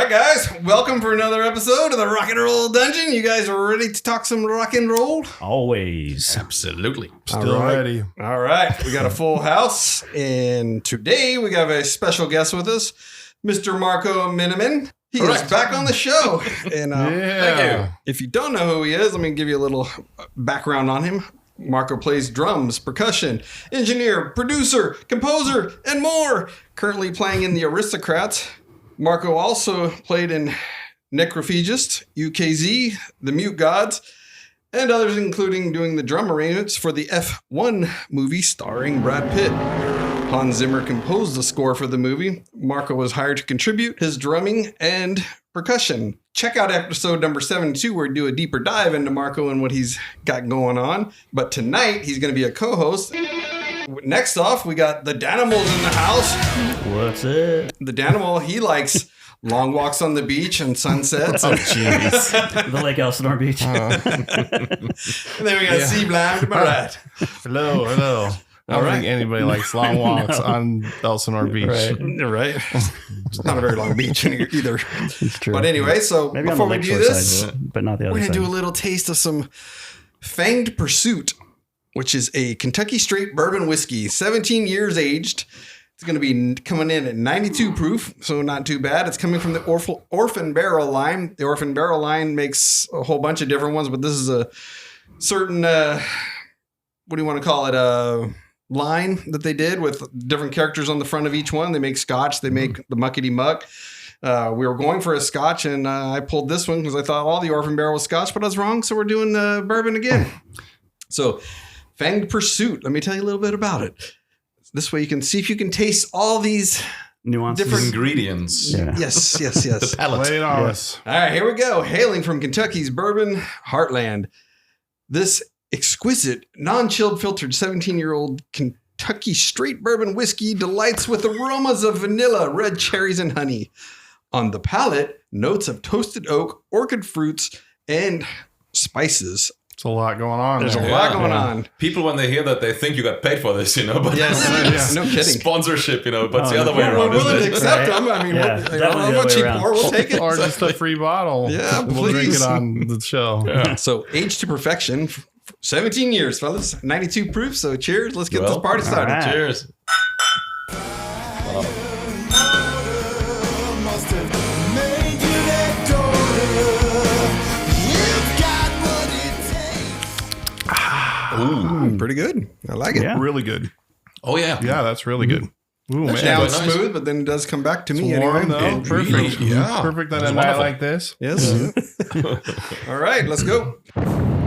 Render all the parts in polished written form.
right, guys. Welcome for another episode of the Rock and Roll Dungeon. You guys are ready to talk some rock and roll? Always. Absolutely. Still ready. All right. We got a full house. And today we have a special guest with us, Mr. Marco Minnemann. He is back on the show. And Thank you. if you don't know who he is, let me give you a little background on him. Marco plays drums, percussion, engineer, producer, composer, and more. Currently playing in the Aristocrats. Marco also played in Necrophagist, UKZ, The Mute Gods, and others, including doing the drum arrangements for the F1 movie starring Brad Pitt. Hans Zimmer composed the score for the movie. Marco was hired to contribute his drumming and percussion. Check out episode number 72 where we do a deeper dive into Marco and what he's got going on. But tonight, he's going to be a co-host. Next off, we got the Danimals in the house. What's it? The Danimal, he likes long walks on the beach and sunsets. Oh, jeez. The Lake Elsinore Beach. And then we got Sea Blind. Am I right? Hello. I don't think anybody likes long walks on Elsinore Beach. Right. It's not a very long beach either. It's true. But anyway, so Maybe before on the we do lakeshore this, side of it, but not the other we're going side. to do a little taste of some Fanged Pursuit, which is a Kentucky straight bourbon whiskey, 17 years aged. It's going to be coming in at 92 proof, so not too bad. It's coming from the Orphan barrel line. The Orphan barrel line makes a whole bunch of different ones, but this is a certain, what do you want to call it, line that they did with different characters on the front of each one. They make scotch. They make the muckety muck. We were going for a scotch, and I pulled this one because I thought all the Orphan barrel was scotch, but I was wrong, so we're doing bourbon again. So Fanged Pursuit. Let me tell you a little bit about it. This way you can see if you can taste all these nuances. different Ingredients. Yeah. Yes. The palate. Lay it on us. All right, here we go. Hailing from Kentucky's bourbon heartland, this exquisite, non-chilled filtered 17-year-old Kentucky straight bourbon whiskey delights with aromas of vanilla, red cherries, and honey. On the palate, notes of toasted oak, orchid fruits, and spices. It's a lot going on. There's there. a lot going on. People, when they hear that, they think you got paid for this, But Yes, no kidding. Sponsorship, but it's the Oh, other way We're around, willing to isn't it? accept them. I mean, Yeah, we'll, definitely how the much other way cheap around. more, we'll take it. Or just a free bottle. Yeah, We'll drink please. it on the show. Yeah. So, aged to perfection, 17 years, fellas. 92 proof. So, cheers. Let's get this Well, party started. all right. Cheers. Ooh, pretty good. I like it. Yeah. Really good. Oh, yeah. Yeah, that's really good. Ooh, man. Now quite it's nice. smooth, but then it does come back to me It's warm, anyway. though. It Perfect. really- yeah. Perfect on It's a night wonderful. like this. Yes. All right, let's go.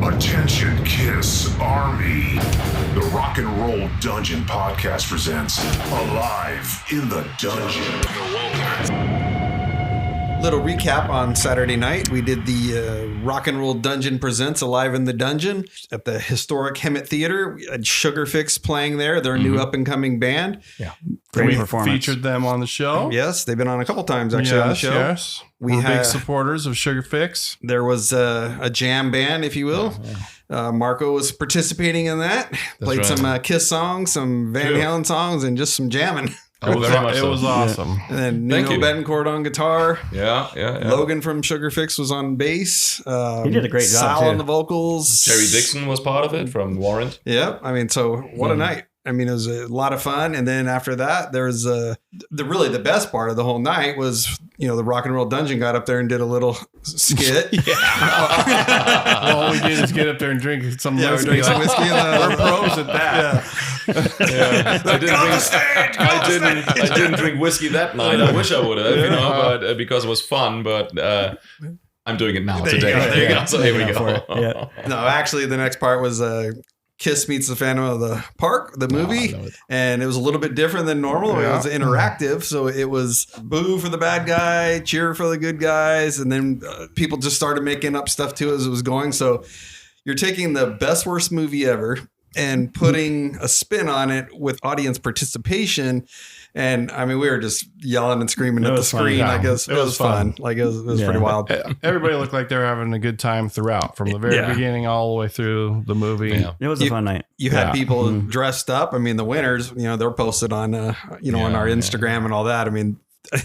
Attention, Kiss Army. The Rock and Roll Dungeon podcast presents Alive in the Dungeon. Little recap on Saturday night. We did the Rock and Roll Dungeon Presents Alive in the Dungeon at the historic Hemet Theater. We had Sugar Fix playing there, their new up-and-coming band. Great we performance. featured them on the show. Yes, they've been on a couple times actually on the show. Yes. We We're had- big supporters of Sugar Fix. There was a jam band, if you will. Marco was participating in that. Played right. some Kiss songs, some Van True. Halen songs, and just some jamming. Oh, very much It so. was awesome. And then Thank Nuno you. Betancourt on guitar. Yeah. Logan from Sugar Fix was on bass. He did a great job, Sal too. on the vocals. Jerry Dixon was part of it from Warrant. Yep. I mean, so what a night. I mean, it was a lot of fun. And then after that, there's the best part of the whole night was, the Rock and Roll Dungeon got up there and did a little skit. All we did is get up there and drink some Yeah, we whiskey. drank some whiskey. We're pros at that. I didn't drink whiskey that night. I wish I would have, but because it was fun. But I'm doing it now today. There you go. So here we for go. it. Yeah. No, actually, the next part was Kiss Meets the Phantom of the Park, the movie. love it. And it was a little bit different than normal. It Yeah. was interactive. So it was boo for the bad guy, cheer for the good guys. And then people just started making up stuff too as it was going. So you're taking the best, worst movie ever and putting a spin on it with audience participation. And I mean, we were just yelling and screaming It at the was fun, screen. yeah. I guess it was fun. Like it was Yeah. pretty wild. Everybody looked like they were having a good time throughout, from the very Yeah. beginning all the way through the movie. Yeah. It was a fun night. You had Yeah. people dressed up. I mean, the winners, they're posted on, on our Instagram and all that. I mean,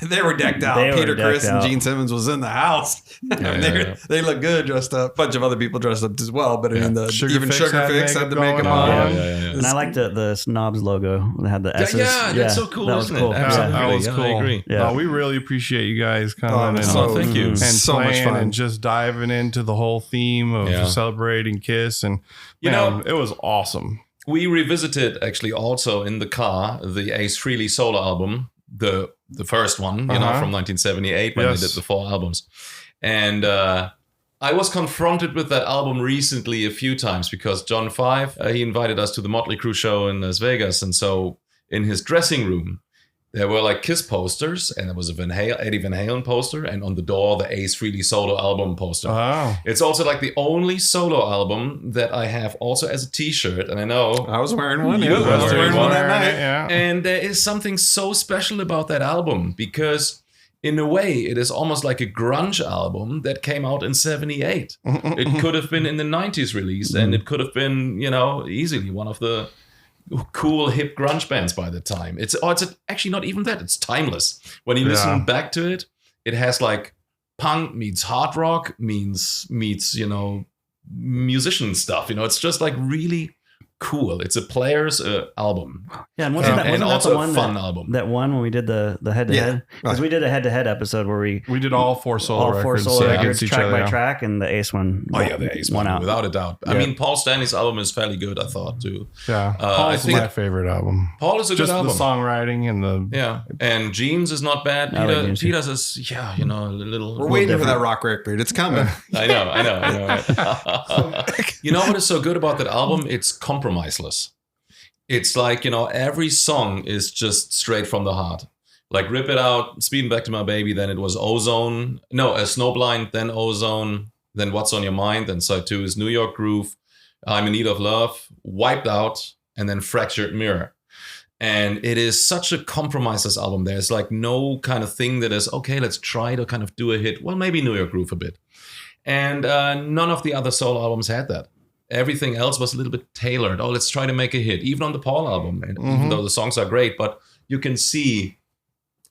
They were decked out. They were Peter decked Criss and out. Gene Simmons was in the house. They look good dressed up. A bunch of other people dressed up as well. But I mean, Sugar Fix had the makeup on. And I liked the Snobs logo. They had the S's. Yeah, that's so cool, That was isn't cool. it? Absolutely. That was Yeah, cool. I agree. Yeah. No, we really appreciate you guys coming and, thank you. and So much playing fun. and just diving into the whole theme of celebrating Kiss. And You know, it was awesome. We revisited actually also in the car the Ace Frehley solo album, the first one, from 1978 when they did the 4 albums. And I was confronted with that album recently a few times because John Five, he invited us to the Motley Crue show in Las Vegas. And so in his dressing room, there were like Kiss posters, and there was a Eddie Van Halen poster, and on the door, the Ace Frehley solo album poster. Oh. It's also like the only solo album that I have also as a t-shirt, and I know I was wearing one. You I was were wearing one that wearing night. it, yeah. and there is something so special about that album because in a way it is almost like a grunge album that came out in 78. It could have been in the 90s released, and it could have been, easily one of the cool hip grunge bands by the time. It's actually not even that. It's timeless. When you listen back to it, it has like punk meets hard rock meets musician stuff. It's just like really cool. It's a player's album. Yeah, and wasn't that also the one a fun album. That one when we did the head-to-head? Because we did a head-to-head episode where we did all 4 solo records against each track other. by track, and the Ace one. Oh yeah, the Ace one out without a doubt. I mean, Paul Stanley's album is fairly good, I thought too. Yeah, I Paul's think my favorite album. Paul is a Just good album. the songwriting and the and Gene's is not bad. I like Gene's. Peter's is a little. We're waiting for that rock record. It's coming. I know. Right? You know what is so good about that album? It's compromiseless. It's like, every song is just straight from the heart. Like Rip It Out, Speeding Back to My Baby, then it was Ozone. No, Snowblind, then Ozone, then What's on Your Mind, then side 2 is New York Groove, I'm in Need of Love, Wiped Out, and then Fractured Mirror. And it is such a compromiseless album. There's like no kind of thing that is, okay, let's try to kind of do a hit. Well, maybe New York Groove a bit. And none of the other solo albums had that. Everything else was a little bit tailored. Oh, let's try to make a hit. Even on the Paul album, and even though the songs are great, but you can see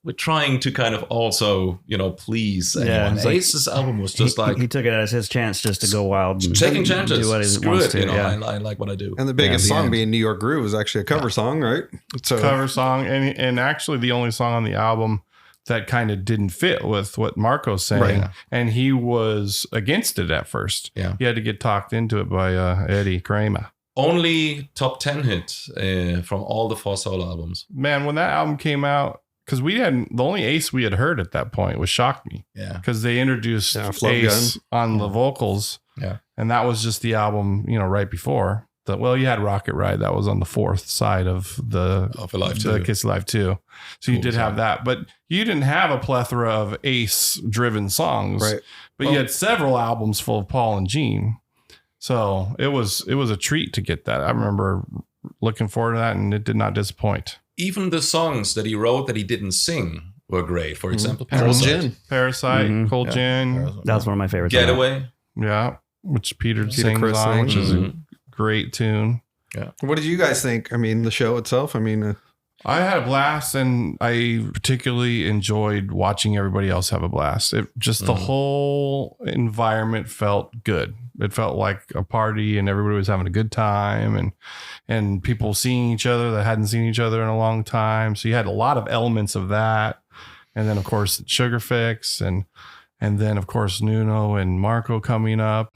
we're trying to kind of also, please anyone. Ace's album was just he took it as his chance just to go wild. And taking chances. Do what he Screw wants it. to. I like what I do. And the biggest song being New York Groove was actually a cover song, right? So cover song, and actually the only song on the album that kind of didn't fit with what Marco's saying. Right. And he was against it at first. Yeah. He had to get talked into it by Eddie Kramer. Only top 10 hit from all the 4 solo albums. Man, when that album came out, because the only Ace we had heard at that point was Shock Me. Yeah. Because they introduced Float Ace on the vocals. Yeah. And that was just the album, right before. You had Rocket Ride. That was on the 4th side of Alive 2. the Kiss Alive 2. So you did have that. But you didn't have a plethora of Ace-driven songs. Right. But you had several albums full of Paul and Gene. So it was a treat to get that. I remember looking forward to that, and it did not disappoint. Even the songs that he wrote that he didn't sing were great. For example, Cold Parasite. Gin. Parasite, Cold Gin. That was one of my favorites. Getaway. Yeah. Which Peter Peter sings Criss on, which sings. is a great tune. What did you guys think? I mean, the show itself. I mean, I had a blast, and I particularly enjoyed watching everybody else have a blast. It just the whole environment felt good. It felt like a party, and everybody was having a good time, and people seeing each other that hadn't seen each other in a long time. So you had a lot of elements of that, and then of course Sugar Fix, and then of course Nuno and Marco coming up.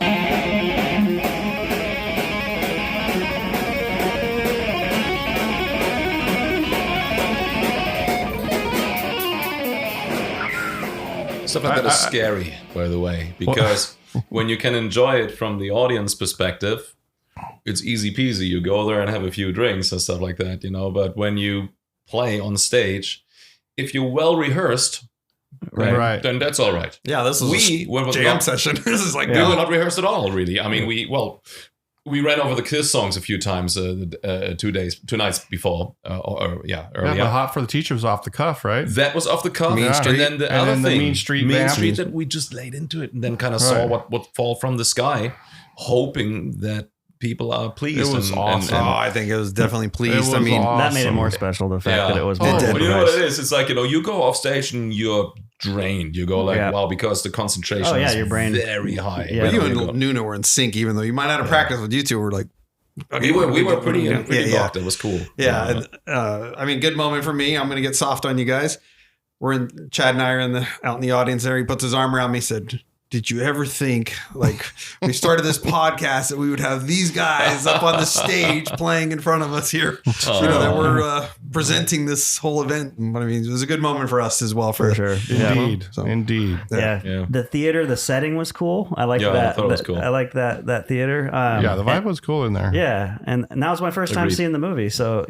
Stuff like that is scary, by the way, because when you can enjoy it from the audience perspective, it's easy peasy. You go there and have a few drinks and stuff like that, But when you play on stage, if you're well rehearsed, Right. then that's all right. yeah, this was a jam session. This is like We were not rehearsed at all, really. I mean, we ran over the Kiss songs a few times 2 nights before, earlier. Yeah, but Hot for the Teacher was off the cuff, right? That was off the cuff. Mean Street. And then the And other then the thing, Mean Street Mean Band. Street, that we just laid into it and then kind of saw Right. what would fall from the sky, hoping that people are pleased. It was awesome. I think it was definitely pleased. was I mean, awesome. That made it more special. The fact that it was. Oh, more you know what nice. it is? It's like, you go off stage and you're drained. You go like, wow, because the concentration is your brain very high. Yeah. But you and Nuno were in sync, even though you might not have practiced with you two. We're like, we were pretty locked. It was cool. Yeah. I mean, good moment for me. I'm going to get soft on you guys. Chad and I are out in the audience there. He puts his arm around me, said, did you ever think, like, we started this podcast that we would have these guys up on the stage playing in front of us here, that we're presenting this whole event? But I mean, it was a good moment for us as well. For sure. Indeed. So, Indeed. Yeah. The theater, the setting was cool. I like that. I thought it was cool. I like that theater. The vibe was cool in there. Yeah. And that was my first time seeing the movie. So,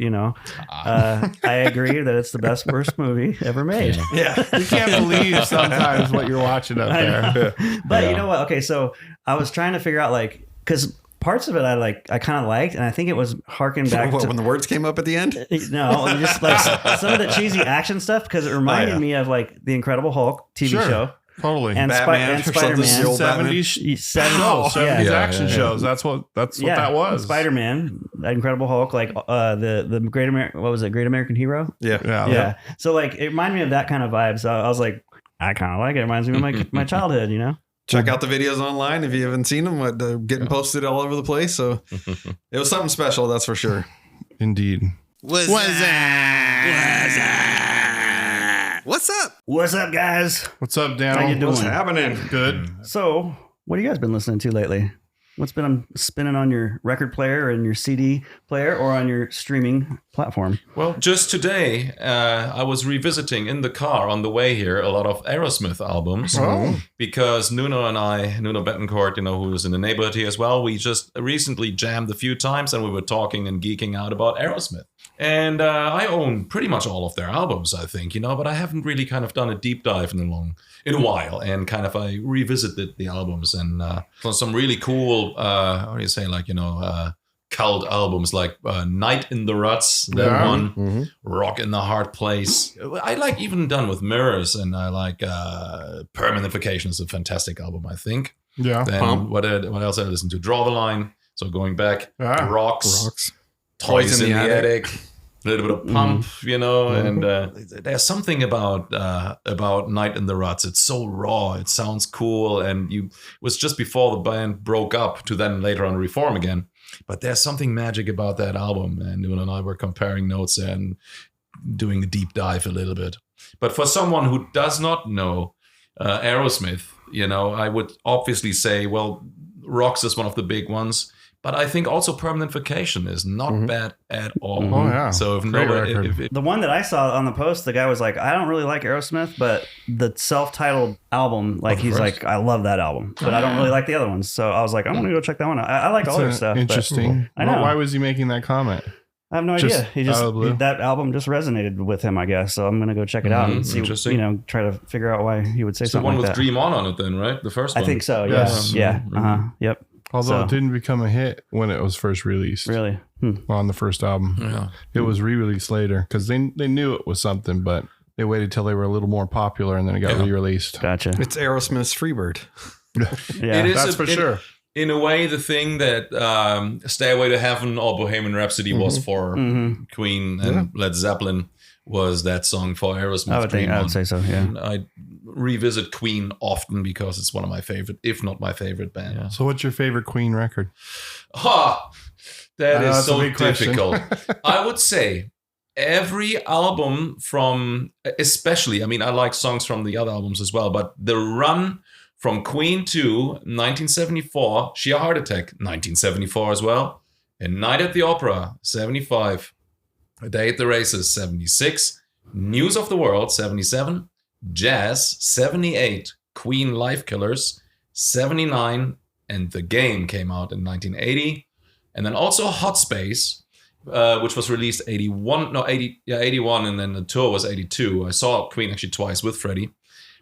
I agree that it's the worst movie ever made. Yeah. You can't believe sometimes what you're watching up there. But you know what? Okay, so I was trying to figure out, like, because parts of it I kind of liked, and I think it was harking back to when the words came up at the end. No, just like some of the cheesy action stuff, because it reminded me of like the Incredible Hulk TV show. Totally. And Batman, Spider-Man. 70s action shows. That's what that was. Spider-Man, Incredible Hulk, like the Great American Hero. Yeah. So like it reminded me of that kind of vibe. So I was like, I kind of like it. It reminds me of my childhood, Check out the videos online if you haven't seen them. Getting posted all over the place. So it was something special, that's for sure. Indeed. What's up? What's up, guys? What's up, Dan? How you doing? What's happening? Good. So, what have you guys been listening to lately? What's been spinning on your record player and your CD player or on your streaming platform? Well, just today, I was revisiting in the car on the way here a lot of Aerosmith albums because Nuno Betancourt, who was in the neighborhood here as well, we just recently jammed a few times and we were talking and geeking out about Aerosmith. And I own pretty much all of their albums, I think, but I haven't really kind of done a deep dive in a while. And kind of I revisited the albums and some really cool, cult albums like Night in the Ruts, that one, Rock in the Hard Place. I like even Done with Mirrors, and I like Permanentification is a fantastic album, I think. Yeah. Then what else I listened to? Draw the Line. So going back, Rocks. Toys in the Attic, a little bit of Pump, and there's something about Night in the Ruts. It's so raw, it sounds cool, and it was just before the band broke up to then later on reform again. But there's something magic about that album, and Nuno and I were comparing notes and doing a deep dive a little bit. But for someone who does not know Aerosmith, I would obviously say, well, Rocks is one of the big ones. But I think also Permanentification is not bad at all. Oh, yeah. So The one that I saw on the post, the guy was like, I don't really like Aerosmith, but the self-titled album, he's like, I love that album, but I don't really like the other ones. So I was like, I'm going to go check that one out. I like all their stuff. Interesting. I know. Why was he making that comment? I have no idea. That album just resonated with him, I guess. So I'm going to go check it out and see, try to figure out why he would say something like that. The one with Dream On it then, right? The first one. I think so, yes. Yeah. Yep. Although it didn't become a hit when it was first released. Really? On the first album. Yeah. It was re-released later because they knew it was something, but they waited till they were a little more popular and then it got re-released. Gotcha. It's Aerosmith's Freebird. Yeah, it is for sure. In a way, the thing that Stairway to Heaven or Bohemian Rhapsody was for Queen and Led Zeppelin was that song for Aerosmith. I would say so, yeah. And I revisit Queen often because it's one of my favorite, if not my favorite band. Yeah. So what's your favorite Queen record? That is so difficult. I would say every album from, especially, I like songs from the other albums as well, but the run from Queen to 1974, Sheer Heart Attack, 1974 as well, and Night at the Opera, 75, A Day at the Races, 76, News of the World, 77, Jazz, 78, Queen Life Killers, 79, and The Game came out in 1980. And then also Hot Space, which was released 81, and then the tour was 82. I saw Queen actually twice with Freddie.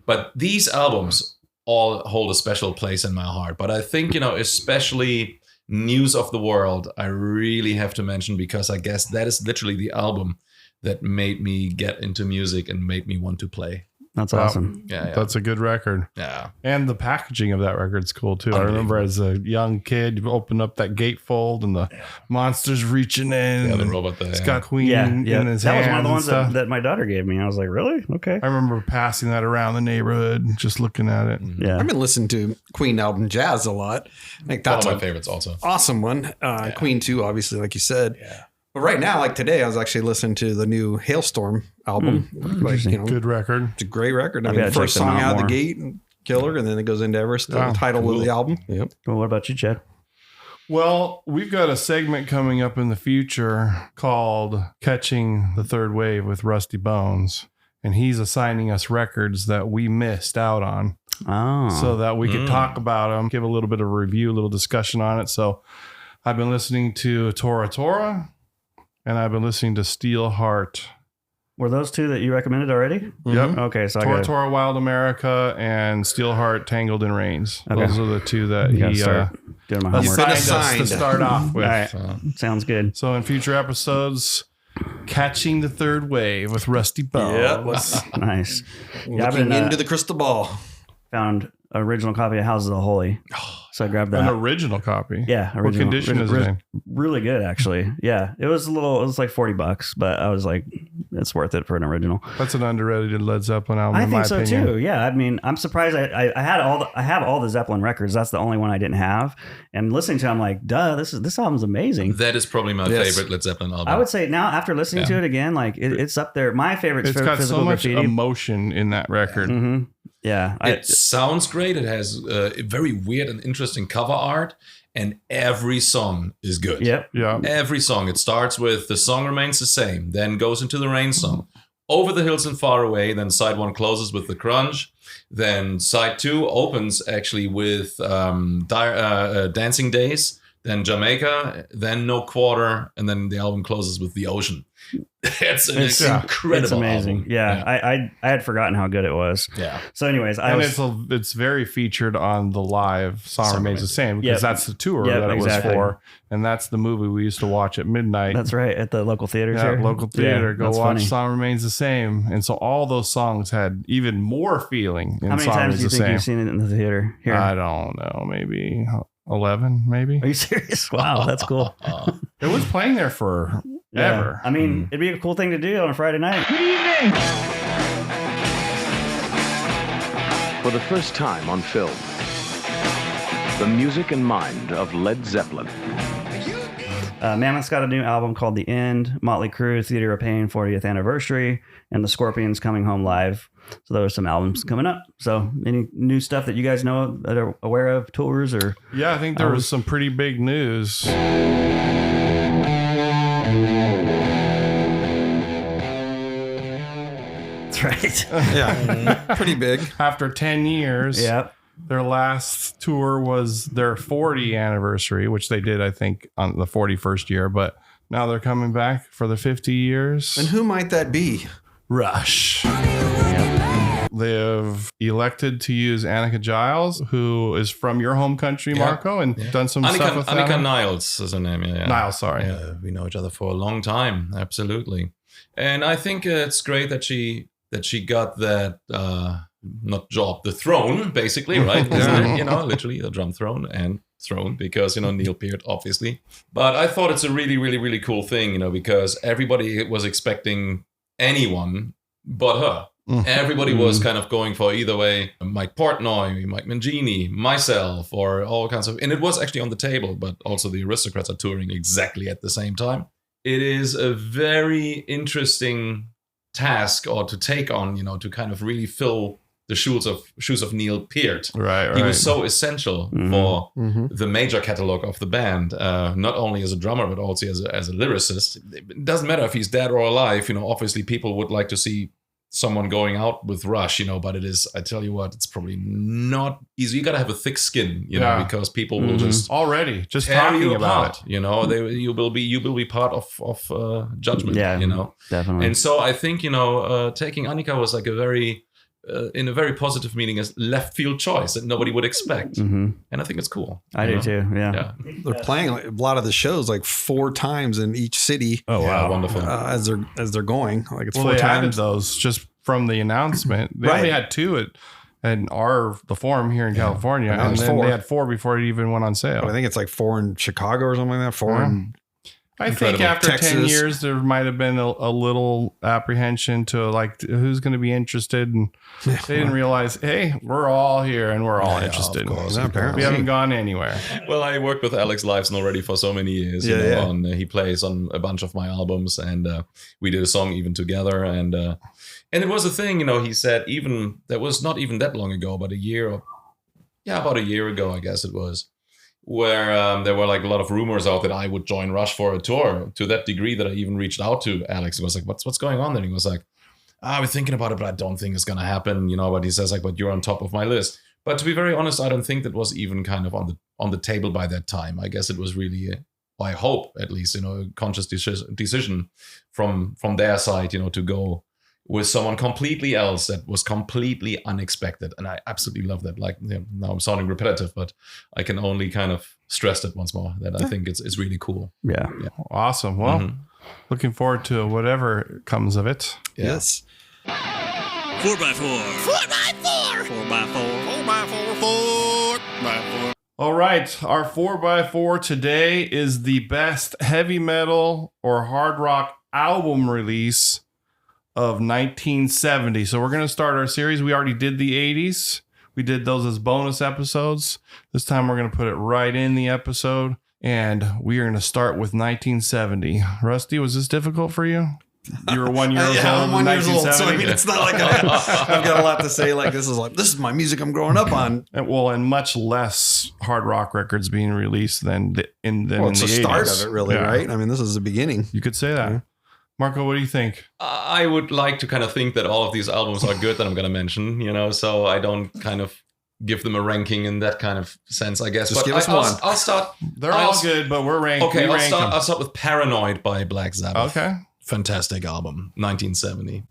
But these albums all hold a special place in my heart. But I think, especially News of the World, I really have to mention because I guess that is literally the album that made me get into music and made me want to play. That's awesome. Yeah. That's a good record. Yeah. And the packaging of that record's cool too. I remember as a young kid, you open up that gatefold and the monster's reaching in. Yeah, the robot there. It's got Queen Yeah, in his that was hand one of the and ones stuff. that my daughter gave me. I was like, really? Okay. I remember passing that around the neighborhood, just looking at it. Yeah. I've been listening to Queen album Jazz a lot. I think One that's of my an favorites also. awesome one. Queen 2, obviously, like you said. Yeah. But right now, like today, I was actually listening to the new Hailstorm album. Like, you know, Good record. it's a great record. I I've mean, gotta first check them song out out of the more. gate, killer, and then it goes into Everest, the Wow, title cool. of the album. Yep. Well, what about you, Chad? Well, we've got a segment coming up in the future called Catching the Third Wave with Rusty Bones. And he's assigning us records that we missed out on Oh. so that we could talk about them, give a little bit of a review, a little discussion on it. So I've been listening to Tora Tora and I've been listening to Steel Heart. Were those two that you recommended already? Yep. Okay, so I Tora got Tora Wild America and Steel Heart Tangled in Rains. Okay. Those are the two that to he start doing my He's homework. been assigned us to assigned. start off with. All right. Sounds good. So in future episodes, Catching the Third Wave with Rusty Bones. Nice. Yeah, I've Looking been into the crystal ball. found an original copy of Houses of the Holy, so I grabbed An that. original copy. Yeah, What original. condition is it in? Really good, actually. Yeah, it was like $40, but I was like, it's worth it for an original. That's an underrated Led Zeppelin album, I in my think so opinion. too. Yeah, I mean, I'm surprised. I have all the Zeppelin records. That's the only one I didn't have. And listening to it, I'm like, duh, this album's amazing. That is probably my Yes. favorite Led Zeppelin album. I would say now after listening to it again, like it's up there. My favorite is It's got Physical so much Graffiti. emotion in that record. Mm-hmm. Yeah, It sounds great. It has very weird and interesting cover art, and every song is good. yep. Yeah. Every song. It starts with The Song Remains the Same, then goes into the Rain song. Over the Hills and Far Away, then side 1 closes with The Crunch. Then side 2 opens actually with Dancing Days, then Jamaica, then No Quarter, and then the album closes with The Ocean. It's an incredible It's amazing. album. Yeah, I had forgotten how good it was. Yeah. So, anyways, It's very featured on the live Song Remains the Same because Yep. that's the tour Yep, that it exactly. was for. And that's the movie we used to watch at midnight. That's right, at the local theaters Yeah, here. local theater. Yeah, Go that's watch funny. Song Remains the Same. And so all those songs had even more feeling in How many Song times Remains do you the think Same. you've seen it in the theater here? I don't know, maybe 11, maybe. Are you serious? Wow, that's cool. It was playing there for Yeah. ever. I mean, it'd be a cool thing to do on a Friday night. For the first time on film, the music and mind of Led Zeppelin. Mammoth's got a new album called The End, Motley Crue, Theater of Pain, 40th Anniversary, and the Scorpions Coming Home Live. So there are some albums coming up. So any new stuff that you guys know that are aware of, tours or... Yeah, I think there was some pretty big news. That's right. Yeah. Pretty big. After 10 years, Yep. their last tour was their 40th anniversary, which they did, I think, on the 41st year. But now they're coming back for the 50 years. And who might that be? Rush. They've elected to use Annika Giles, who is from your home country, Yeah. Marco, and done some stuff with Annika that. Niles is her name. Yeah. Niles, sorry. Yeah, we know each other for a long time. Absolutely. And I think it's great that she got that not job, the throne, basically, right? Isn't it? You know, literally the drum throne and throne, because, you know, Neil Peart, obviously. But I thought it's a really, really, really cool thing, you know, because everybody was expecting anyone but her. Everybody was kind of going for either way, Mike Portnoy, Mike Mangini, myself, or all kinds of, and it was actually on the table, but also the Aristocrats are touring exactly at the same time. It is a very interesting task or to take on, you know, to kind of really fill the shoes of Neil Peart. Right. He was so essential for the major catalog of the band, not only as a drummer, but also as a lyricist. It doesn't matter if he's dead or alive, you know, obviously people would like to see someone going out with Rush, you know, but it is, I tell you what, it's probably not easy. You got to have a thick skin, you know, because people will just already just tear talking you about apart, you know, you will be part of judgment, Yeah, you know, definitely. and so I think, you know, taking Annika was like a very in a very positive meaning, as left field choice that nobody would expect, and I think it's cool. I do too. Yeah. They're playing a lot of the shows like 4 times in each city. Oh Yeah, wow, wonderful. As they're going, like it's Well, 4 they added times. those just from the announcement. They only had 2 at the forum here in California, and then 4. they had 4 before it even went on sale. I think it's like 4 in Chicago or something like that. 4 in I think after Texas. 10 years, there might have been a little apprehension to like who's going to be interested, and they didn't realize, hey, we're all here and we're all interested. Of course, We haven't gone anywhere. Well, I worked with Alex Lifeson already for so many years. He plays on a bunch of my albums, and we did a song even together. And it was a thing, he said, even that was not even that long ago, but about a year ago, I guess it was, where there were like a lot of rumors out that I would join Rush for a tour, to that degree that I even reached out to Alex. It was like, what's going on there? And he was like, we're thinking about it, but I don't think it's going to happen, but he says like, but you're on top of my list. But to be very honest, I don't think that was even kind of on the table by that time. I guess it was really, I hope at least, a conscious decision from their side, to go with someone completely else that was completely unexpected. And I absolutely love that. Like, now I'm sounding repetitive, but I can only kind of stress that once more, that I think it's really cool. Yeah. Awesome. Well, looking forward to whatever comes of it. Yes. 4x4. 4x4. 4x4. 4x4. 4x4. All right. Our 4x4 today is the best heavy metal or hard rock album release of 1970. So we're going to start our series. We already did the 80s. We did those as bonus episodes. This time we're going to put it right in the episode, and we are going to start with 1970. Rusty, was this difficult for you? You were 1 year old. I'm 1 year old, so I mean, 1970. it's not like I've got a lot to say. Like, this is my music I'm growing up on. And much less hard rock records being released than in the It's the 80s. start of it, really, right? I mean, this is the beginning. You could say that. Yeah. Marco, what do you think? I would like to kind of think that all of these albums are good that I'm going to mention, so I don't kind of give them a ranking in that kind of sense, I guess. Just but give us one. I'll start. They're all good, but we're ranked. Okay, we rank them. I'll start with Paranoid by Black Sabbath. Okay. Fantastic album, 1970.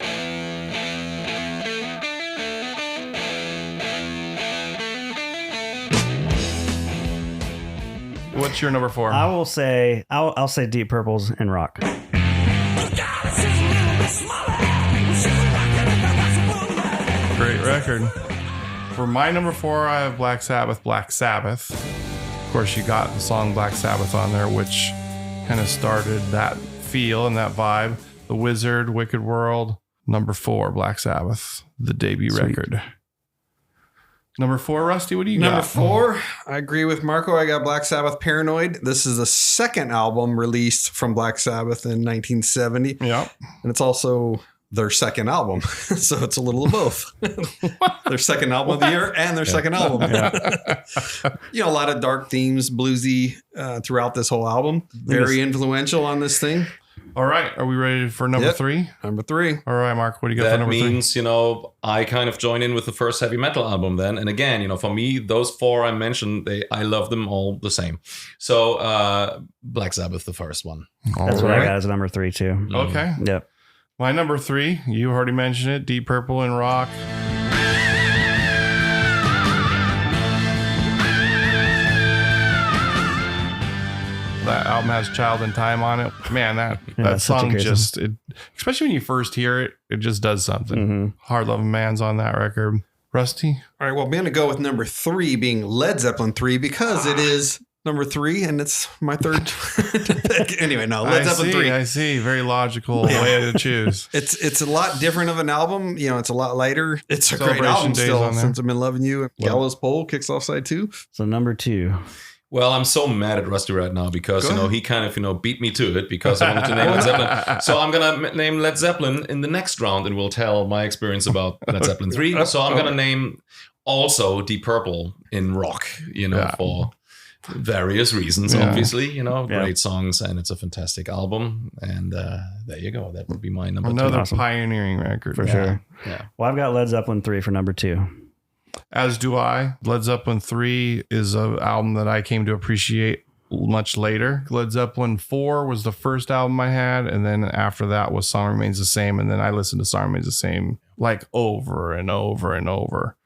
What's your number 4? I'll say Deep Purple's in Rock. Great record. For my number 4, I have Black Sabbath, Black Sabbath. Of course, you got the song Black Sabbath on there, which kind of started that feel and that vibe. The Wizard, Wicked World. Number 4, Black Sabbath, the debut record. Number 4, Rusty, what do you got? Number 4, I agree with Marco. I got Black Sabbath, Paranoid. This is the second album released from Black Sabbath in 1970. Yeah. And it's also their second album. So it's a little of both. Their second album of the year and their second album. A lot of dark themes, bluesy throughout this whole album. Very influential on this thing. All right. Are we ready for number 3? Number 3. All right, Mark, what do you got for That number 3? means, I kind of join in with the first heavy metal album then. And again, for me, those 4 I mentioned, I love them all the same. So Black Sabbath, the first one. That's what I got as number 3 too. Okay. Yep. My number 3, you already mentioned it, Deep Purple and Rock. That album has Child in Time on it. Man, that song just, especially when you first hear it, it just does something. Mm-hmm. Hard Loving Man's on that record. Rusty? All right, well, I'm going to go with number 3 being Led Zeppelin 3 because it is number 3 and it's my third pick. Anyway, no, Led Zeppelin 3. I see. Very logical way to choose. It's a lot different of an album. It's a lot lighter. It's a great Celebration album Days still. on there. Since I've been loving you. Gallows Pole kicks off side 2. So number 2. Well, I'm so mad at Rusty right now because, he kind of, beat me to it because I wanted to name Led Zeppelin. So I'm going to name Led Zeppelin in the next round and we'll tell my experience about Led Zeppelin 3. So I'm going to name also Deep Purple in Rock, for various reasons, obviously, great songs and it's a fantastic album. And there you go. That would be my number 2. Another pioneering record. For sure. Yeah. Well, I've got Led Zeppelin 3 for number 2. As do I. Led Zeppelin 3 is an album that I came to appreciate much later. Led Zeppelin 4 was the first album I had, and then after that was Song Remains the Same, and then I listened to Song Remains the Same like over and over and over.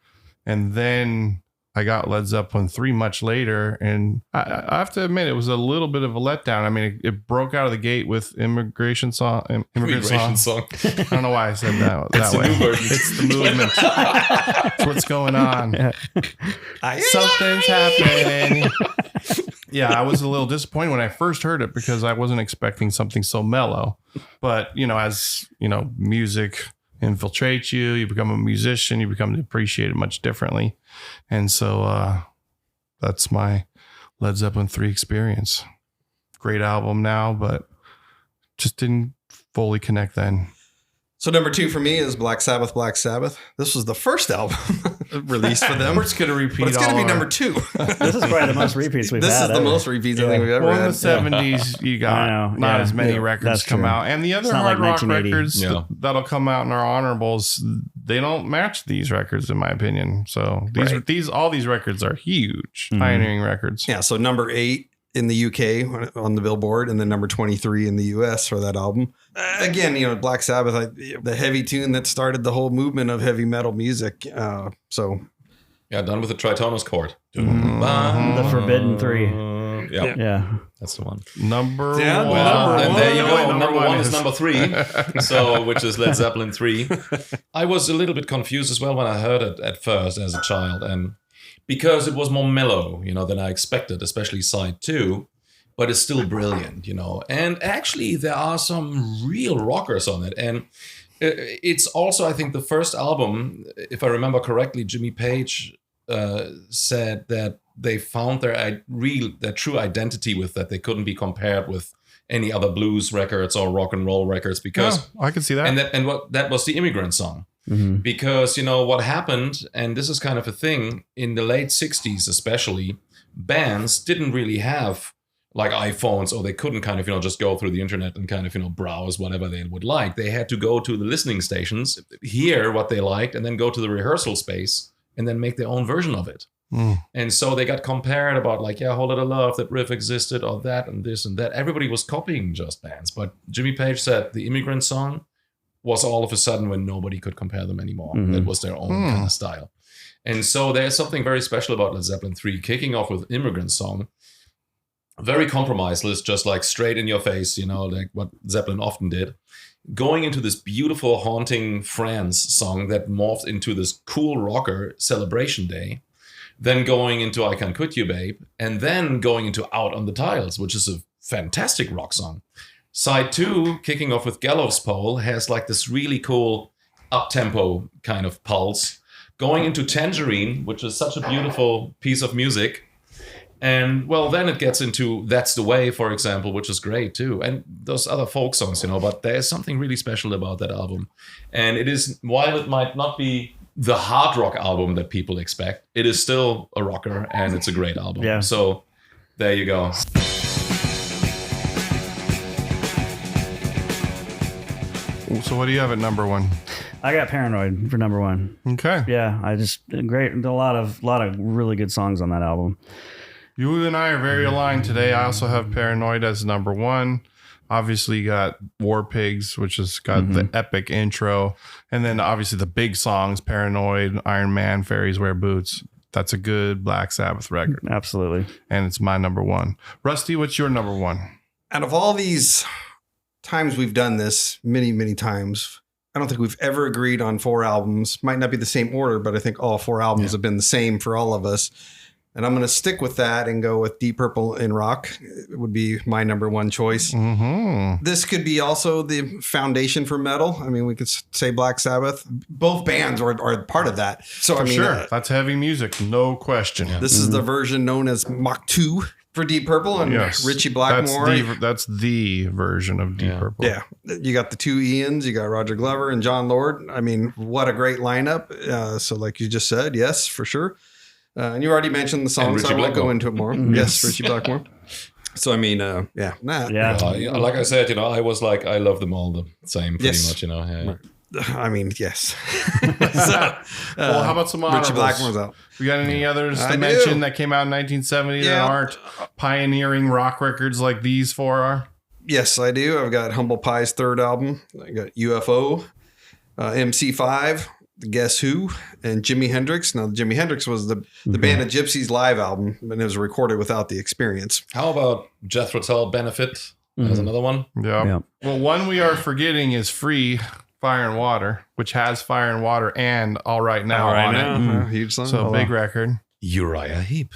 And then I got Led Zeppelin 3 much later, and I have to admit it was a little bit of a letdown. I mean, it broke out of the gate with Immigration Song. I don't know why I said that way. It's the movement. It's what's going on. Something's happening. Yeah, I was a little disappointed when I first heard it because I wasn't expecting something so mellow. But, as music infiltrates you, you become a musician, you become to appreciate it much differently. And so that's my Led Zeppelin 3 experience. Great album now, but just didn't fully connect then. So number 2 for me is Black Sabbath, Black Sabbath. This was the first album released for them. We're just going to repeat but it's going to be number 2. This is probably the most repeats we've had. This is the ever. most repeats I think we've ever well, had. in the 70s, you got not as many records come out. And the other hard rock records that'll come out in our honorables, they don't match these records, in my opinion. So all these records are huge, pioneering records. Yeah, so number 8 in the UK on the Billboard, and then number 23 in the US for that album. Again, Black Sabbath, the heavy tune that started the whole movement of heavy metal music. Done with the tritonus chord. The Forbidden 3. Yeah. That's the one. Number one. And there you go. Number one is number 3. Which is Led Zeppelin 3. I was a little bit confused as well when I heard it at first as a child, and because it was more mellow, than I expected, especially side 2, but it's still brilliant, And actually, there are some real rockers on it, and it's also, I think, the first album, if I remember correctly, Jimmy Page said that they found their true identity with that. They couldn't be compared with any other blues records or rock and roll records because I can see that. And that was the Immigrant Song. Mm-hmm. Because, what happened, and this is kind of a thing, in the late 60s especially, bands didn't really have like iPhones, or they couldn't kind of, just go through the internet and kind of, browse whatever they would like. They had to go to the listening stations, hear what they liked, and then go to the rehearsal space and then make their own version of it. And so they got compared about Whole Lotta Love, that riff existed, or that and this and that. Everybody was copying just bands. But Jimmy Page said the Immigrant Song was all of a sudden when nobody could compare them anymore. That was their own kind of style. And so there's something very special about Led Zeppelin 3, kicking off with Immigrant Song. Very compromiseless, just straight in your face, like what Zeppelin often did. Going into this beautiful, haunting France song that morphed into this cool rocker, Celebration Day. Then going into I Can't Quit You, Babe. And then going into Out on the Tiles, which is a fantastic rock song. Side 2, kicking off with Gallows Pole, has this really cool up-tempo kind of pulse. Going into Tangerine, which is such a beautiful piece of music. And, then it gets into That's the Way, for example, which is great too. And those other folk songs, but there's something really special about that album. And it is, while it might not be the hard rock album that people expect, it is still a rocker, and it's a great album. Yeah. So, there you go. So what do you have at number 1? I got Paranoid for number 1. Okay. Yeah, a lot of really good songs on that album. You and I are very aligned today. I also have Paranoid as number 1. Obviously, you got War Pigs, which has got the epic intro. And then obviously the big songs, Paranoid, Iron Man, Fairies Wear Boots. That's a good Black Sabbath record. Absolutely. And it's my number 1. Rusty, what's your number 1? Out of all these times we've done this, many, many times, I don't think we've ever agreed on 4 albums. Might not be the same order, but I think all 4 albums have been the same for all of us. And I'm going to stick with that and go with Deep Purple in rock. It would be my number 1 choice. This could be also the foundation for metal. I mean, we could say Black Sabbath. Both bands are part of that. So, Sure. That's heavy music. No question. This is the version known as Mach 2 for Deep Purple and Richie Blackmore. That's the version of Deep Purple. Yeah. You got the 2 Ians. You got Roger Glover and John Lord. I mean, what a great lineup. So like you just said, yes, for sure. And you already mentioned the songs, so I won't go into it more. Yes, Richie Blackmore. So, I mean, like I said, I was I love them all the same, pretty much, Right. I mean, yes. Well, how about some honorables? Richie Blackmore's out. We got any others to mention that came out in 1970 that aren't pioneering rock records like these 4 are? Yes, I do. I've got Humble Pie's 3rd album. I got UFO, MC5, Guess Who and Jimi Hendrix. Now, Jimi Hendrix was the Band of Gypsies live album, and it was recorded without the Experience. How about Jethro Tull Benefit? There's another one. Yeah. Well, one we are forgetting is Free Fire and Water, which has Fire and Water and All Right Now on it. Huge song. So big record. Uriah Heep.